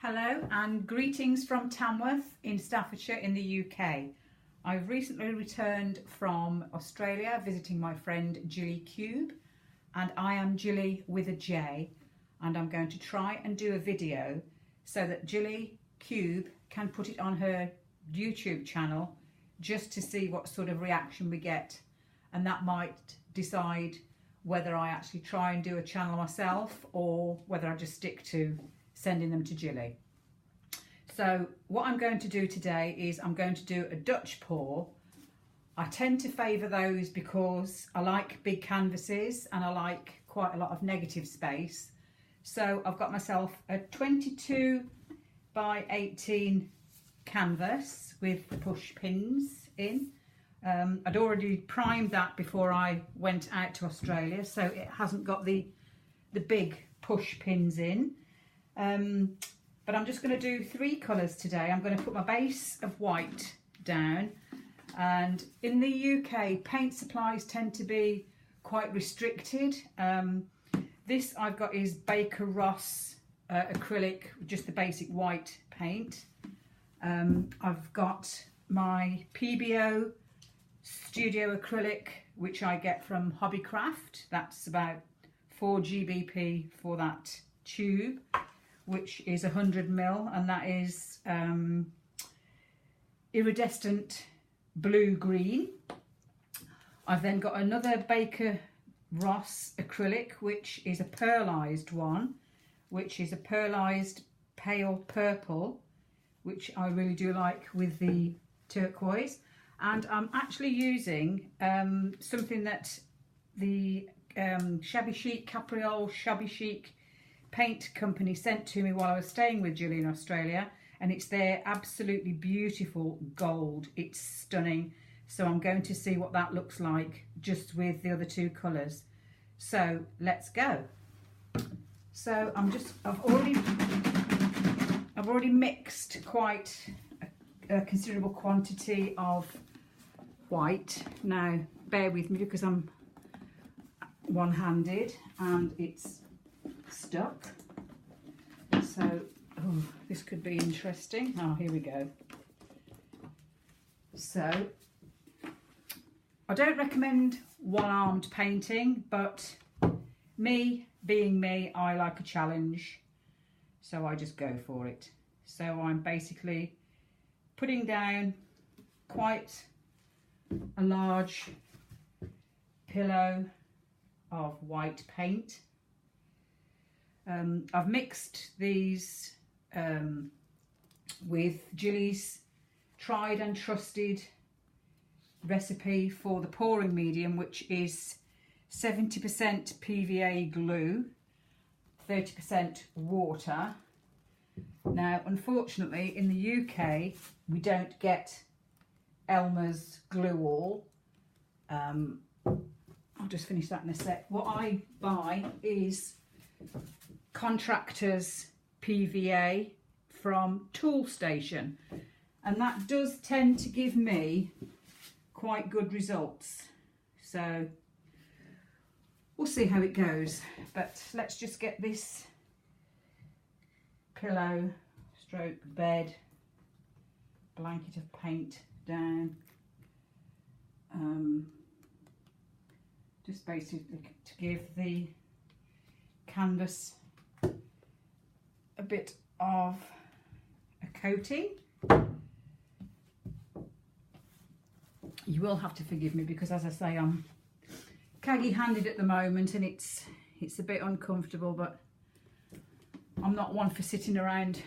Hello and greetings from Tamworth in Staffordshire in the UK. I've recently returned from Australia visiting my friend Gilly Cube, and I am Gilly with a J, and I'm going to try and do a video so that Gilly Cube can put it on her YouTube channel just to see what sort of reaction we get, and that might decide whether I actually try and do a channel myself or whether I just stick to sending them to Gilly. So what I'm going to do today is I'm going to do a Dutch pour. I tend to favour those because I like big canvases and I like quite a lot of negative space. So I've got myself a 22 by 18 canvas with the push pins in. I'd already primed that before I went out to Australia, so it hasn't got the big push pins in. But I'm just going to do 3 colours today. I'm going to put my base of white down, and in the UK paint supplies tend to be quite restricted. This I've got is Baker Ross acrylic, just the basic white paint. I've got my PBO Studio acrylic, which I get from Hobbycraft. That's about 4 GBP for that tube, which is 100ml, and that is iridescent blue-green. I've then got another Baker Ross acrylic, which is a pearlised one, which is a pearlised pale purple, which I really do like with the turquoise. And I'm actually using something that the Shabby Chic, Capriole Shabby Chic paint company sent to me while I was staying with Gilly in Australia, and it's their absolutely beautiful gold. It's stunning. So I'm going to see what that looks like just with the other 2 colours. So let's go. So I've already mixed quite a considerable quantity of white. Now bear with me because I'm one-handed and it's stuck, so this could be interesting. Oh, here we go. So I don't recommend one-armed painting, but me being me, I like a challenge, so I just go for it. So I'm basically putting down quite a large pillow of white paint. I've mixed these with Gilly's tried and trusted recipe for the pouring medium, which is 70% PVA glue, 30% water. Now, unfortunately, in the UK, we don't get Elmer's glue all. I'll just finish that in a sec. What I buy is Contractors PVA from Toolstation, and that does tend to give me quite good results. So we'll see how it goes, but let's just get this pillow stroke bed blanket of paint down, just basically to give the canvas a bit of a coating. You will have to forgive me because, as I say, I'm caggy handed at the moment and it's a bit uncomfortable, but I'm not one for sitting around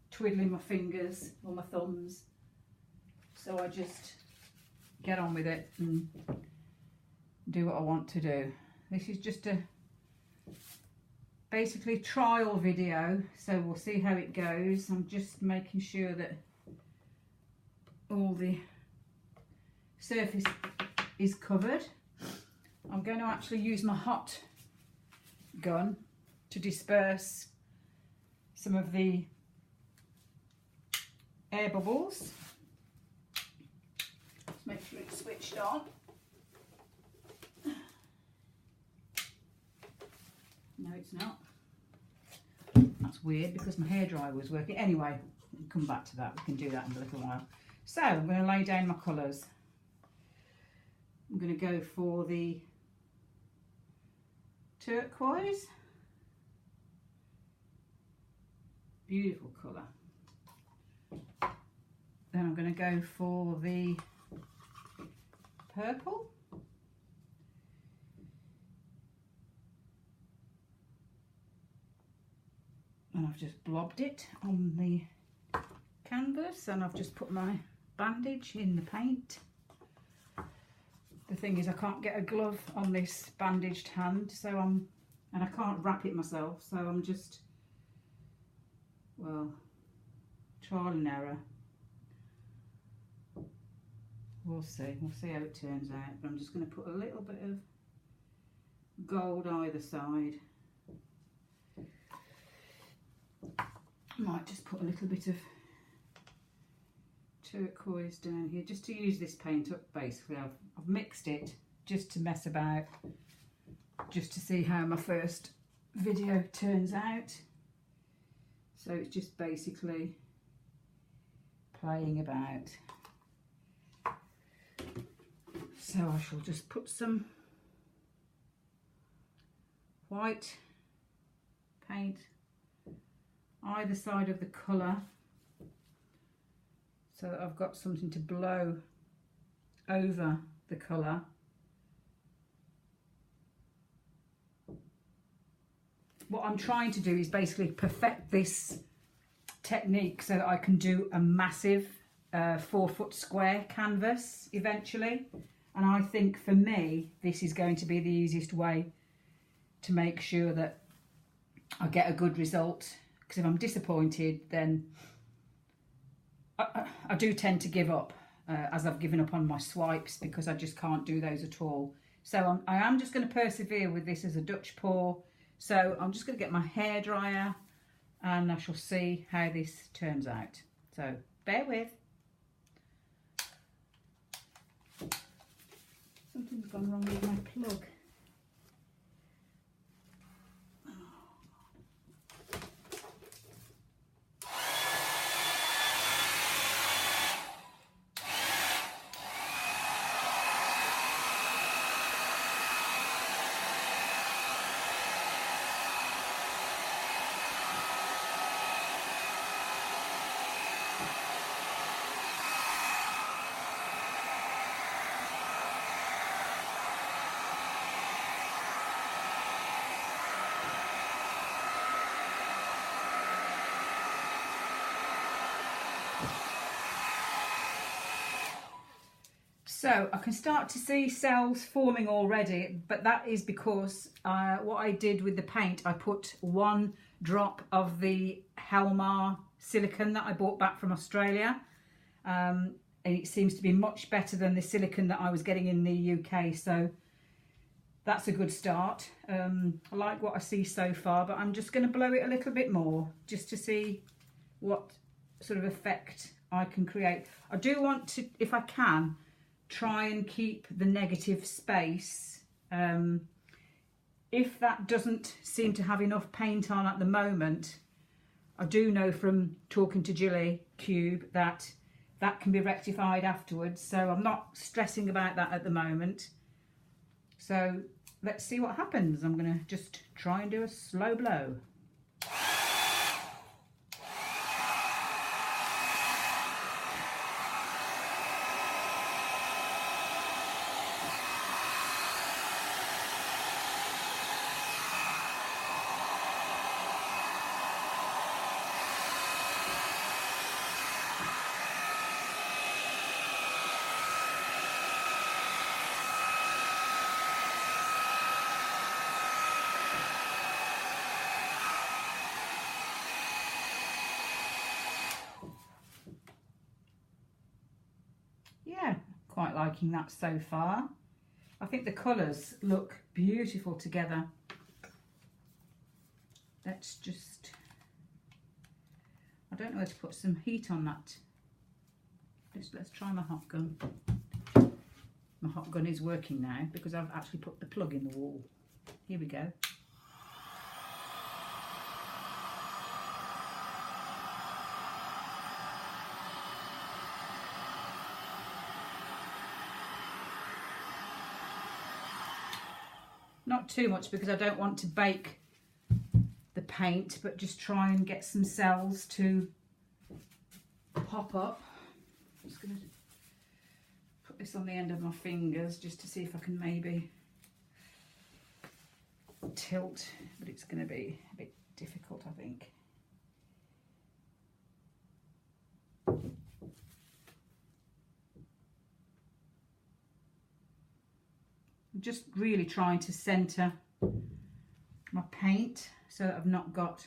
twiddling my fingers or my thumbs, so I just get on with it and do what I want to do. This is just a basically trial video, so we'll see how it goes. I'm just making sure that all the surface is covered. I'm going to actually use my hot gun to disperse some of the air bubbles. Let's make sure it's switched on. No, it's not. that's weird because my hairdryer was working. Anyway, we'll come back to that. We can do that in a little while. So I'm going to lay down my colours. I'm going to go for the turquoise. Beautiful colour. Then I'm going to go for the purple. And I've just blobbed it on the canvas, and I've just put my bandage in the paint. The thing is, I can't get a glove on this bandaged hand, so and I can't wrap it myself, so I'm just, well, trial and error. We'll see how it turns out, but I'm just going to put a little bit of gold either side. Might just put a little bit of turquoise down here just to use this paint up. Basically I've mixed it just to mess about, just to see how my first video turns out. So it's just basically playing about. So I shall just put some white paint either side of the colour so that I've got something to blow over the colour. What I'm trying to do is basically perfect this technique so that I can do a massive 4-foot square canvas eventually, and I think for me this is going to be the easiest way to make sure that I get a good result. Because if I'm disappointed, then I do tend to give up, as I've given up on my swipes because I just can't do those at all. So I am just going to persevere with this as a Dutch pour. So I'm just going to get my hairdryer and I shall see how this turns out. So bear with. Something's gone wrong with my plug. So I can start to see cells forming already, but that is because what I did with the paint, I put 1 drop of the Helmar silicone that I bought back from Australia. And it seems to be much better than the silicone that I was getting in the UK, so that's a good start. I like what I see so far, but I'm just going to blow it a little bit more just to see what sort of effect I can create. I do want to, if I can, try and keep the negative space. If that doesn't seem to have enough paint on at the moment, I do know from talking to Julie Cube that that can be rectified afterwards, so I'm not stressing about that at the moment. So let's see what happens. I'm going to just try and do a slow blow. Yeah, quite liking that so far. I think the colours look beautiful together. Let's just, I don't know how to put some heat on that. Let's try my hot gun. My hot gun is working now because I've actually put the plug in the wall. Here we go. Not too much because I don't want to bake the paint, but just try and get some cells to pop up. I'm just going to put this on the end of my fingers just to see if I can maybe tilt, but it's going to be a bit difficult, I think. I'm just really trying to centre my paint so that I've not got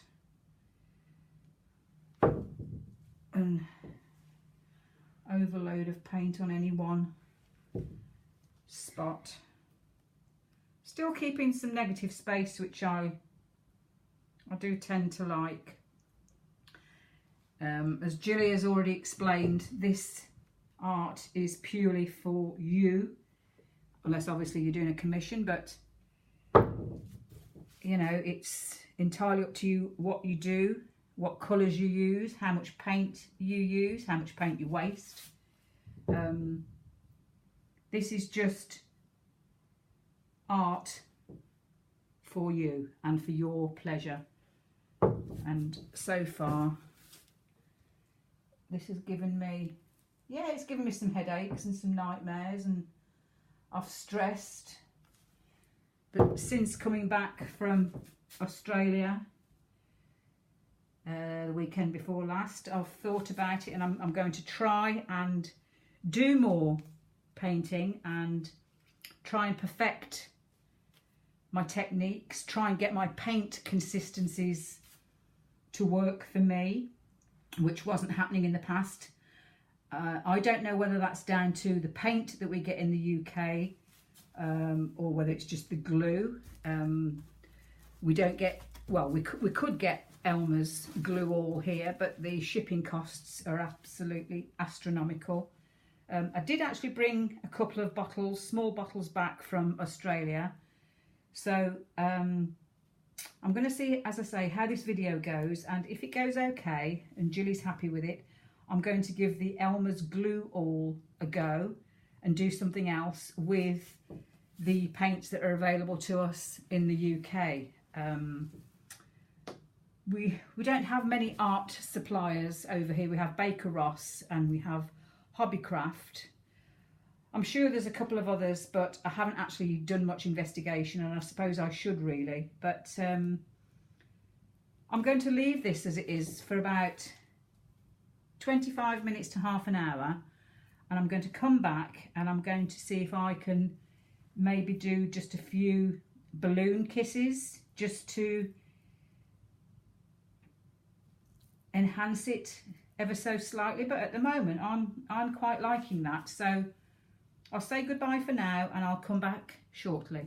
an overload of paint on any one spot. Still keeping some negative space, which I do tend to like. As Julie has already explained, this art is purely for you, unless obviously you're doing a commission, but you know, it's entirely up to you what you do, what colours you use, how much paint you use, how much paint you waste. This is just art for you and for your pleasure. And so far, this has given me, yeah, it's given me some headaches and some nightmares, and I've stressed. But since coming back from Australia, the weekend before last, I've thought about it, and I'm going to try and do more painting and try and perfect my techniques, try and get my paint consistencies to work for me, which wasn't happening in the past. I don't know whether that's down to the paint that we get in the UK, or whether it's just the glue. We don't get, well, we could get Elmer's glue all here, but the shipping costs are absolutely astronomical. I did actually bring a couple of bottles, small bottles, back from Australia. So I'm going to see, as I say, how this video goes, and if it goes okay and Julie's happy with it, I'm going to give the Elmer's glue all a go and do something else with the paints that are available to us in the UK. We don't have many art suppliers over here. We have Baker Ross and we have Hobbycraft. I'm sure there's a couple of others, but I haven't actually done much investigation, and I suppose I should really. But I'm going to leave this as it is for about 25 minutes to half an hour, and I'm going to come back and I'm going to see if I can maybe do just a few balloon kisses just to enhance it ever so slightly. But at the moment I'm quite liking that, so I'll say goodbye for now and I'll come back shortly.